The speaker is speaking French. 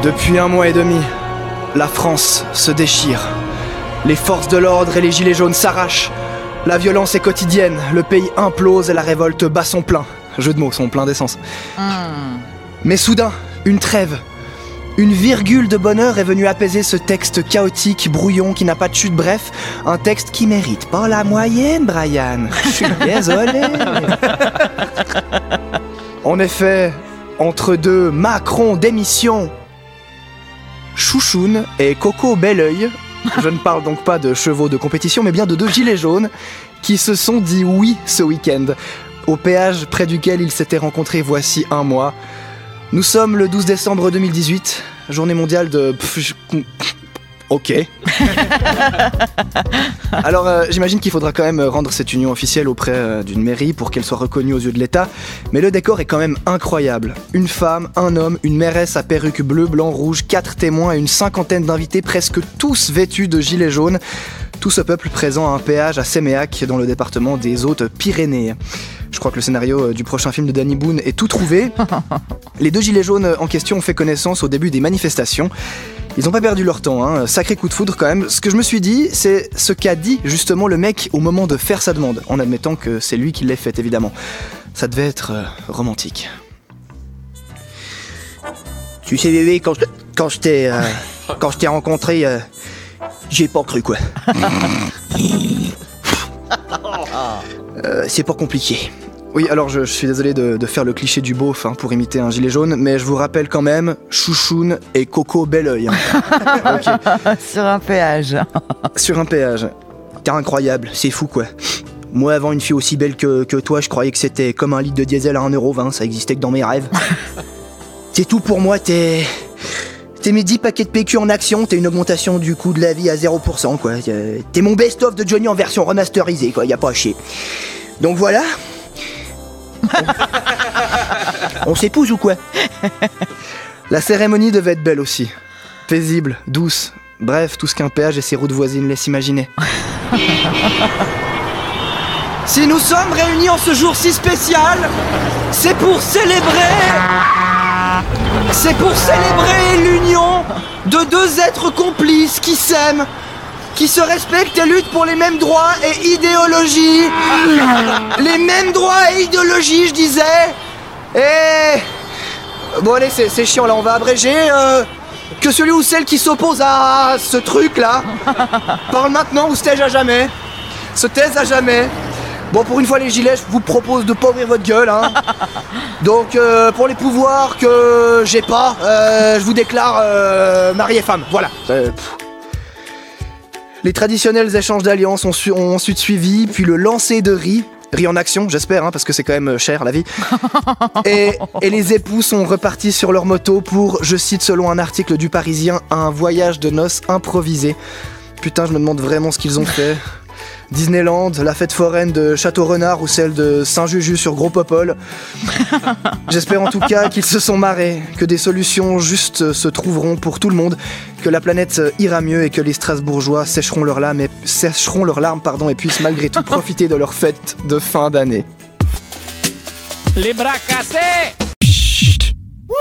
Depuis 1 mois et demi, la France se déchire. Les forces de l'ordre et les gilets jaunes s'arrachent. La violence est quotidienne, le pays implose et la révolte bat son plein. Jeu de mots, son plein d'essence. Mais soudain, une trêve. Une virgule de bonheur est venue apaiser ce texte chaotique, brouillon, qui n'a pas de chute. Bref, un texte qui mérite pas la moyenne, Brian. Je suis désolé. En effet, entre deux Macron démission, Chouchoun et Coco Belleuil, je ne parle donc pas de chevaux de compétition, mais bien de 2 gilets jaunes qui se sont dit oui ce week-end, au péage près duquel ils s'étaient rencontrés voici 1 mois. Nous sommes le 12 décembre 2018, journée mondiale de... Ok. Alors j'imagine qu'il faudra quand même rendre cette union officielle auprès d'une mairie pour qu'elle soit reconnue aux yeux de l'État, mais le décor est quand même incroyable. Une femme, un homme, une mairesse à perruque bleu, blanc, rouge, 4 témoins et une 50aine d'invités, presque tous vêtus de gilets jaunes. Tout ce peuple présent à un péage à Séméac, dans le département des Hautes-Pyrénées. Je crois que le scénario du prochain film de Danny Boone est tout trouvé. Les 2 gilets jaunes en question ont fait connaissance au début des manifestations. Ils ont pas perdu leur temps, hein. Sacré coup de foudre quand même. Ce que je me suis dit, c'est ce qu'a dit justement le mec au moment de faire sa demande, en admettant que c'est lui qui l'ait faite évidemment. Ça devait être romantique. Tu sais bébé, quand je t'ai rencontré, j'ai pas cru quoi. C'est pas compliqué. Oui, alors je suis désolé de faire le cliché du beauf pour imiter un gilet jaune, mais je vous rappelle quand même Chouchoun et Coco Belleuil. Okay. Sur un péage. Sur un péage. T'es incroyable, c'est fou quoi. Moi avant une fille aussi belle que toi, je croyais que c'était comme un litre de diesel à 1,20€, ça existait que dans mes rêves. C'est tout pour moi, t'es mes 10 paquets de PQ en action, t'es une augmentation du coût de la vie à 0%, quoi. T'es mon best-of de Johnny en version remasterisée, quoi, y a pas à chier. Donc voilà. On s'épouse ou quoi? La cérémonie devait être belle aussi. Paisible, douce. Bref, tout ce qu'un péage et ses routes voisines laissent imaginer. Si nous sommes réunis en ce jour si spécial, c'est pour célébrer l'union de 2 êtres complices qui s'aiment, qui se respectent et luttent pour les mêmes droits et idéologies. Les mêmes droits et idéologies, je disais. Et... Bon allez, c'est chiant là, on va abréger. Que celui ou celle qui s'oppose à ce truc-là parle maintenant ou se taise à jamais. Se taise à jamais. Bon, pour une fois les gilets, je vous propose de pas ouvrir votre gueule, hein. Donc pour les pouvoirs que j'ai pas, je vous déclare mari et femme, voilà. Les traditionnels échanges d'alliances ont ensuite suivi, puis le lancer de riz en action, j'espère, parce que c'est quand même cher la vie. Et les époux sont repartis sur leur moto pour, je cite selon un article du Parisien, un voyage de noces improvisé. Putain, je me demande vraiment ce qu'ils ont fait. Disneyland, la fête foraine de Château-Renard ou celle de Saint-Juju sur Gros-Popol. J'espère en tout cas qu'ils se sont marrés, que des solutions justes se trouveront pour tout le monde, que la planète ira mieux et que les Strasbourgeois sécheront leurs larmes et puissent malgré tout profiter de leur fête de fin d'année. Les bras cassés. Chut. Wouh.